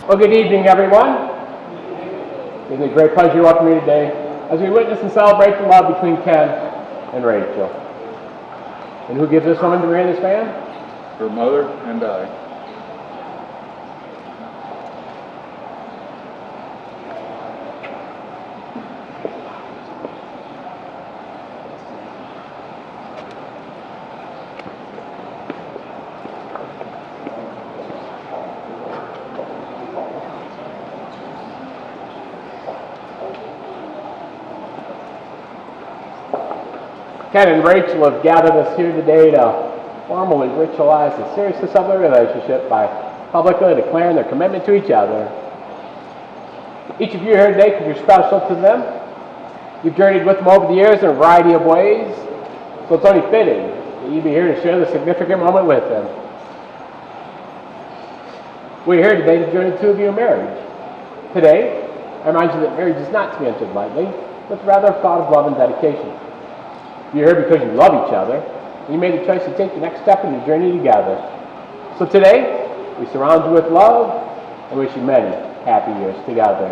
Well, good evening, everyone. It's a great pleasure to welcome you today as we witness and celebrate the love between Ken and Rachel. And who gives this woman to marry this man? Her mother and I. Ken and Rachel have gathered us here today to formally ritualize the seriousness of their relationship by publicly declaring their commitment to each other. Each of you here today, because you're special to them, you've journeyed with them over the years in a variety of ways, so it's only fitting that you be here to share the significant moment with them. We're here today to join the two of you in marriage. Today, I remind you that marriage is not to be entered lightly, but rather a thought of love and dedication. You're here because you love each other, and you made the choice to take the next step in your journey together. So today, we surround you with love and wish you many happy years together.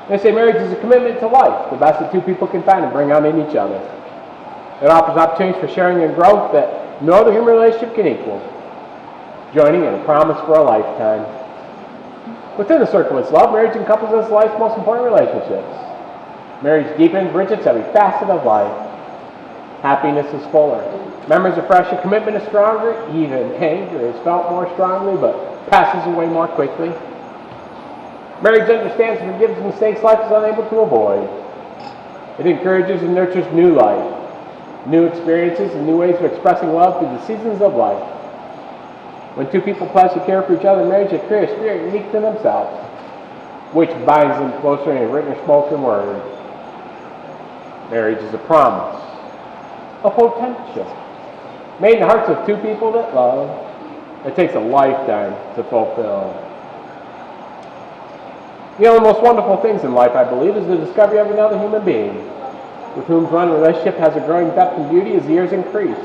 They say marriage is a commitment to life, the best that two people can find and bring out in each other. It offers opportunities for sharing and growth that no other human relationship can equal. Joining in a promise for a lifetime. Within the circle of love, marriage encompasses life's most important relationships. Marriage deepens, enriches every facet of life. Happiness is fuller. Memories are fresher. Commitment is stronger. Even anger is felt more strongly, but passes away more quickly. Marriage understands and forgives mistakes life is unable to avoid. It encourages and nurtures new life, new experiences, and new ways of expressing love through the seasons of life. When two people pledge to care for each other in marriage, they create a spirit unique to themselves, which binds them closer in written or spoken word. Marriage is a promise, a potential, made in the hearts of two people that love. It takes a lifetime to fulfill. You know, the most wonderful things in life, I believe, is the discovery of another human being with whom one relationship has a growing depth and beauty as the years increase.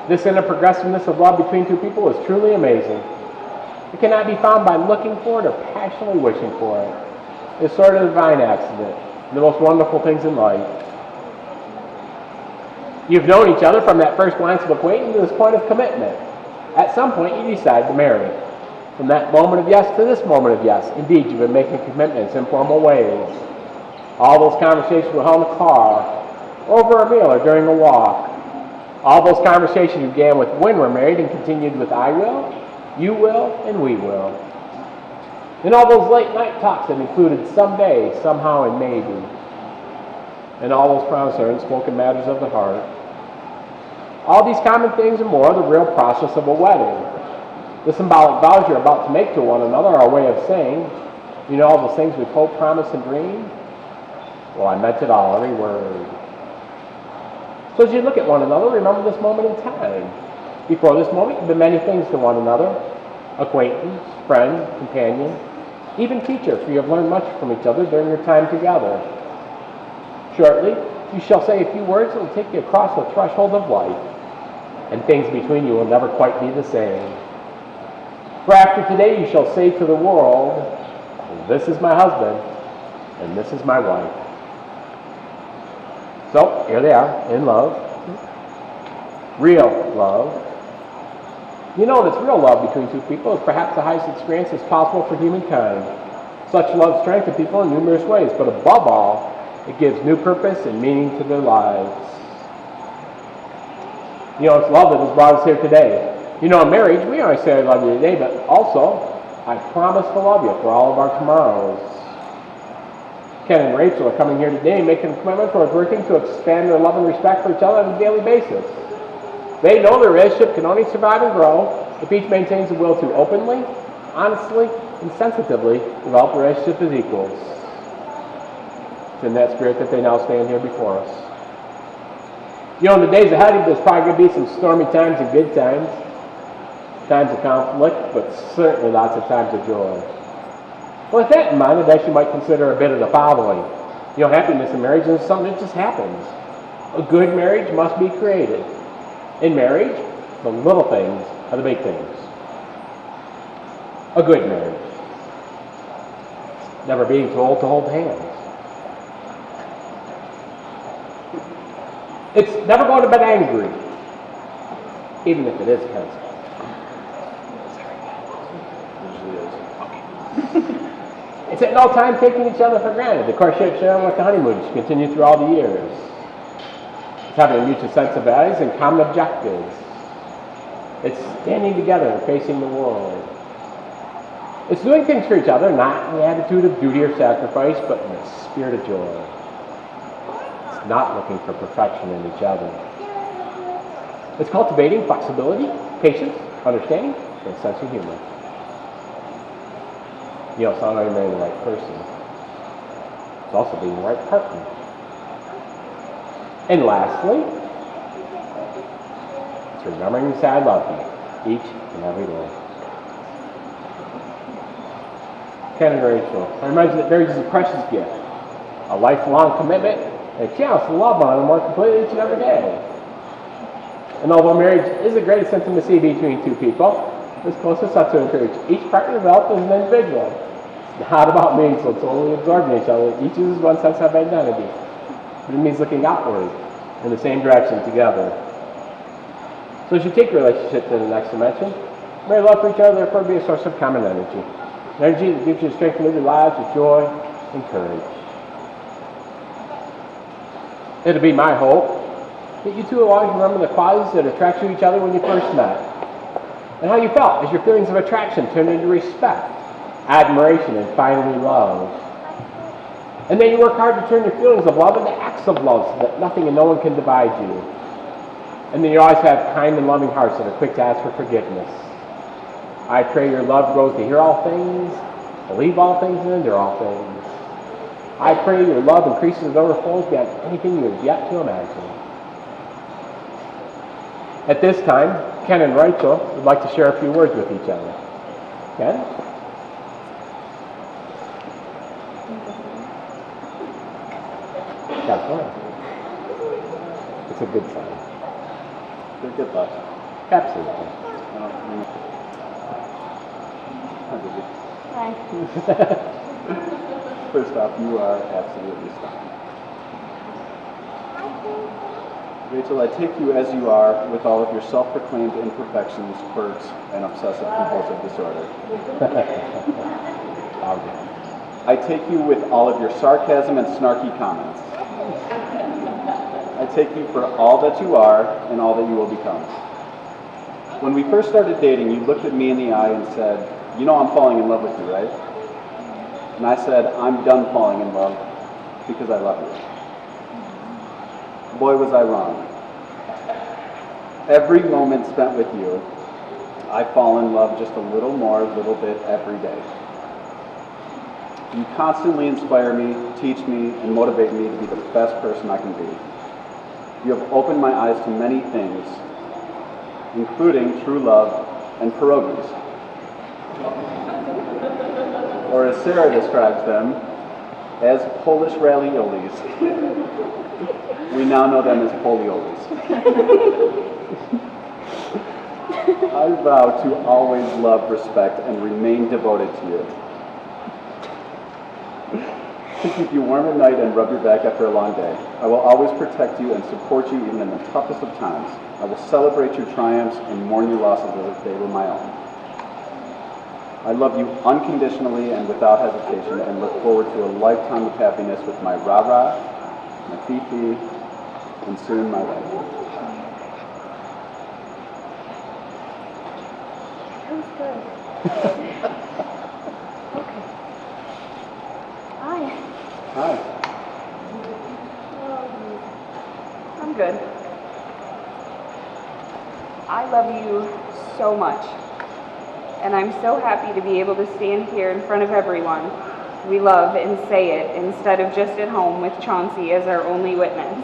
This inner progressiveness of love between two people is truly amazing. It cannot be found by looking for it or passionately wishing for it. It's sort of a divine accident. The most wonderful things in life. You've known each other from that first glance of acquaintance to this point of commitment. At some point, you decide to marry. From that moment of yes to this moment of yes. Indeed, you've been making commitments in informal ways. All those conversations were held in the car, over a meal, or during a walk. All those conversations began with when we're married and continued with I will, you will, and we will. And all those late night talks that included someday, somehow, and maybe. And all those promises are unspoken matters of the heart. All these common things and more are the real process of a wedding. The symbolic vows you're about to make to one another are a way of saying, you know all those things we've hoped, promised, and dreamed? Well, I meant it all, every word. So as you look at one another, remember this moment in time. Before this moment, you've been many things to one another. Acquaintance, friend, companion, even teacher, for you have learned much from each other during your time together. Shortly, you shall say a few words that will take you across the threshold of life, and things between you will never quite be the same. For after today, you shall say to the world, this is my husband, and this is my wife. So, here they are, in love. Real love. You know that real love between two people is perhaps the highest experience that's possible for humankind. Such love strengthens people in numerous ways, but above all, it gives new purpose and meaning to their lives. You know, it's love that has brought us here today. You know, in marriage, we always say I love you today, but also, I promise to love you for all of our tomorrows. Ken and Rachel are coming here today making a commitment towards working to expand their love and respect for each other on a daily basis. They know their relationship can only survive and grow if each maintains the will to openly, honestly, and sensitively develop a relationship as equals. It's in that spirit that they now stand here before us. You know, in the days ahead, there's probably going to be some stormy times and good times, times of conflict, but certainly lots of times of joy. Well, with that in mind, I guess you might consider a bit of the following. You know, happiness in marriage is something that just happens. A good marriage must be created. In marriage, the little things are the big things. A good marriage. Never being too old to hold hands. It's never going to bed angry, even if it is kind of. It's at no time taking each other for granted. The courtship sharing like the honeymoon should continue through all the years. It's having a mutual sense of values and common objectives. It's standing together and facing the world. It's doing things for each other, not in the attitude of duty or sacrifice, but in the spirit of joy. It's not looking for perfection in each other. It's cultivating flexibility, patience, understanding, and a sense of humor. You know, it's not only marrying the right person, it's also being the right partner. And lastly, it's remembering to say I love you each and every day. Ken and Rachel, I remind you that marriage is a precious gift, a lifelong commitment, and a chance to love one another more completely each and every day. And although marriage is the greatest intimacy between two people, it's closest up to encourage each partner to develop as an individual. It's not about being so totally absorbed in each other. Each uses one sense of identity. But it means looking outward in the same direction together. So as you take your relationship to the next dimension, may love for each other therefore be a source of common energy. An energy that gives you the strength to live your lives with joy and courage. It'll be my hope that you two will always remember the qualities that attracted you to each other when you first met, and how you felt as your feelings of attraction turned into respect, admiration, and finally love. And then you work hard to turn your feelings of love into acts of love so that nothing and no one can divide you. And then you always have kind and loving hearts that are quick to ask for forgiveness. I pray your love grows to hear all things, believe all things, and endure all things. I pray your love increases and overflows beyond anything you have yet to imagine. At this time, Ken and Rachel would like to share a few words with each other. Ken? Got one. It's a good sign. They're good thoughts. Absolutely. Hi. First off, you are absolutely stunning. Rachel, I take you as you are with all of your self-proclaimed imperfections, quirks, and obsessive compulsive disorder. I take you with all of your sarcasm and snarky comments. I take you for all that you are and all that you will become. When we first started dating, you looked at me in the eye and said, "You know I'm falling in love with you, right?" And I said, "I'm done falling in love because I love you." Boy, was I wrong. Every moment spent with you, I fall in love just a little more, little bit every day. You constantly inspire me, teach me, and motivate me to be the best person I can be. You have opened my eyes to many things, including true love and pierogies. Or as Sarah describes them, as Polish raviolis. We now know them as poliolis. I vow to always love, respect, and remain devoted to you. To keep you warm at night and rub your back after a long day. I will always protect you and support you even in the toughest of times. I will celebrate your triumphs and mourn your losses as if they were my own. I love you unconditionally and without hesitation and look forward to a lifetime of happiness with my Rara, my Fifi, and soon my wife. That was good. Okay. Hi. Hi. love you so much, and I'm so happy to be able to stand here in front of everyone we love and say it instead of just at home with Chauncey as our only witness.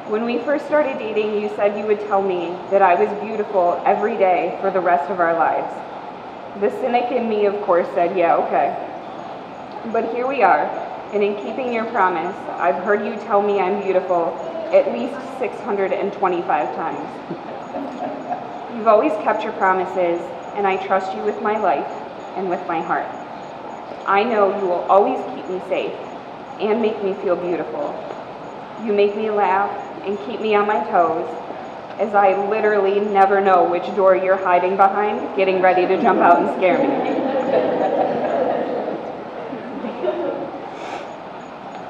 When we first started dating, you said you would tell me that I was beautiful every day for the rest of our lives. The cynic in me, of course, said, yeah, okay. But here we are, and in keeping your promise, I've heard you tell me I'm beautiful at least 625 times. You've always kept your promises, and I trust you with my life and with my heart. I know you will always keep me safe and make me feel beautiful. You make me laugh and keep me on my toes, as I literally never know which door you're hiding behind, getting ready to jump out and scare me.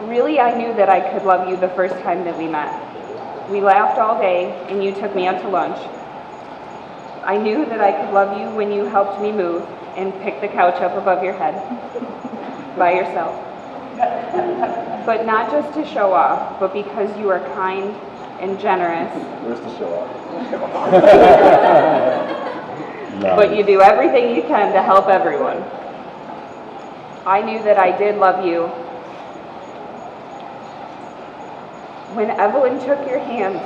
Really, I knew that I could love you the first time that we met. We laughed all day, and you took me out to lunch. I knew that I could love you when you helped me move and pick the couch up above your head by yourself. But not just to show off, but because you are kind and generous. Where's the show off? But you do everything you can to help everyone. I knew that I did love you when Evelyn took your hand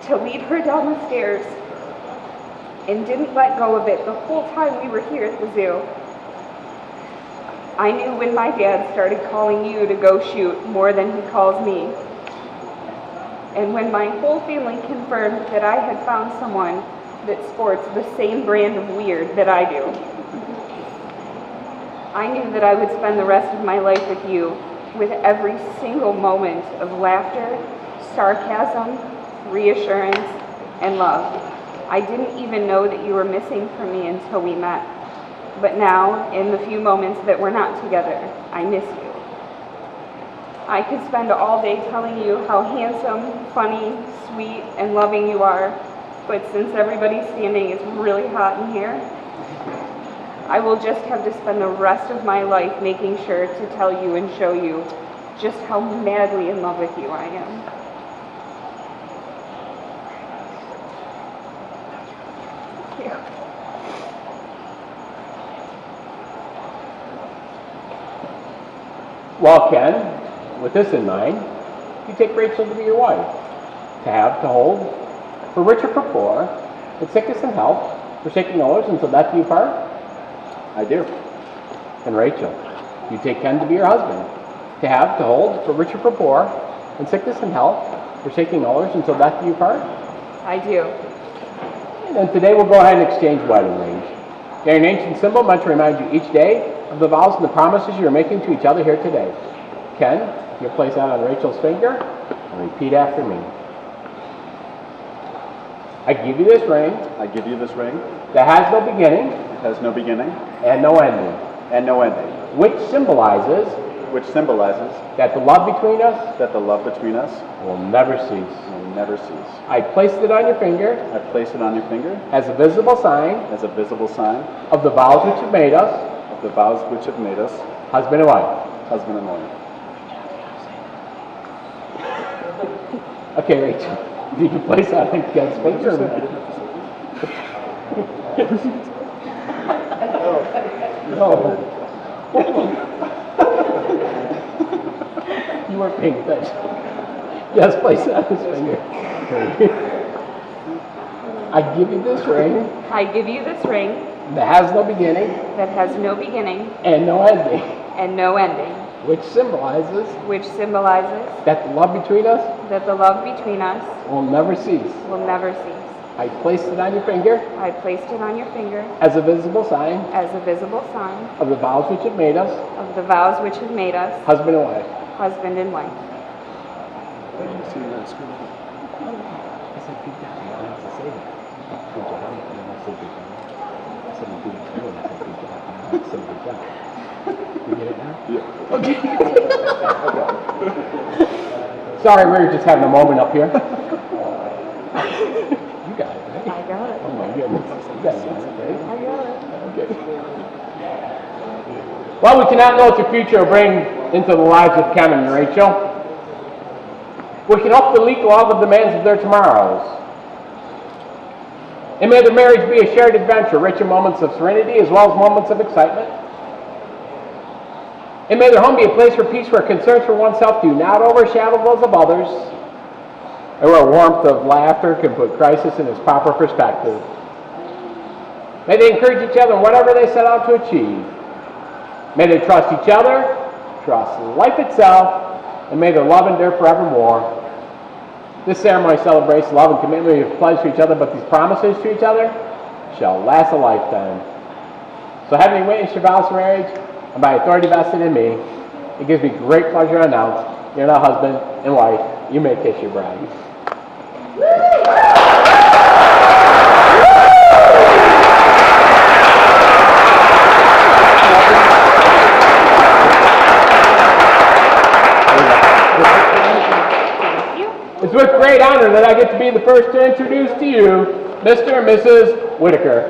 to lead her down the stairs and didn't let go of it the whole time we were here at the zoo. I knew when my dad started calling you to go shoot more than he calls me. And when my whole family confirmed that I had found someone that sports the same brand of weird that I do. I knew that I would spend the rest of my life with you, with every single moment of laughter, sarcasm, reassurance, and love. I didn't even know that you were missing from me until we met. But now, in the few moments that we're not together, I miss you. I could spend all day telling you how handsome, funny, sweet, and loving you are, but since everybody's standing, it's really hot in here. I will just have to spend the rest of my life making sure to tell you and show you just how madly in love with you I am. Thank you. Well, Ken, with this in mind, you take Rachel to be your wife, to have, to hold, for richer, for poor, in sickness and health, forsaking others until death do you part? I do. And Rachel, you take Ken to be your husband, to have, to hold, for richer, for poor, in sickness and health, forsaking others until death do you part? I do. And today we'll go ahead and exchange wedding rings. They're an ancient symbol meant to remind you each day of the vows and the promises you are making to each other here today. Ken, you'll place that on Rachel's finger and repeat after me. I give you this ring I give you this ring that has no beginning that has no beginning and no ending, and no ending, which symbolizes that the love between us will never cease. will never cease. I placed it on your finger I place it on your finger as a visible sign as a visible sign of the vows which have made us of the vows which have made us husband and wife. husband and wife. Okay, Rachel, you can place that on Ken's finger. No. You weren't paying attention. Yes, place it on his finger. I give you this ring I give you this ring that has no beginning that has no beginning and no ending, and no ending, which symbolizes that the love between us will never cease. will never cease. I placed it on your finger I placed it on your finger as a visible sign as a visible sign of the vows which have made us of the vows which have made us husband and wife. husband and wife. You get it now? Yeah. Okay. Sorry, we were just having a moment up here. You got it, right? I got it. Oh my goodness. You got it, right? I got it. Okay. Well, we cannot know what the future will bring into the lives of Ken and Rachel. We can hope to leak all the demands of their tomorrows, And may their marriage be a shared adventure, rich in moments of serenity as well as moments of excitement. And may their home be a place for peace where concerns for oneself do not overshadow those of others, and where warmth of laughter can put crisis in its proper perspective. May they encourage each other in whatever they set out to achieve. May they trust each other, trust life itself, and may their love endure forevermore. This ceremony celebrates love and commitment we have pledged to each other, but these promises to each other shall last a lifetime. So having witnessed your vows of marriage, and by authority vested in me, it gives me great pleasure to announce you're now husband and wife. You may kiss your bride. It's with great honor that I get to be the first to introduce to you Mr. and Mrs. Whittaker.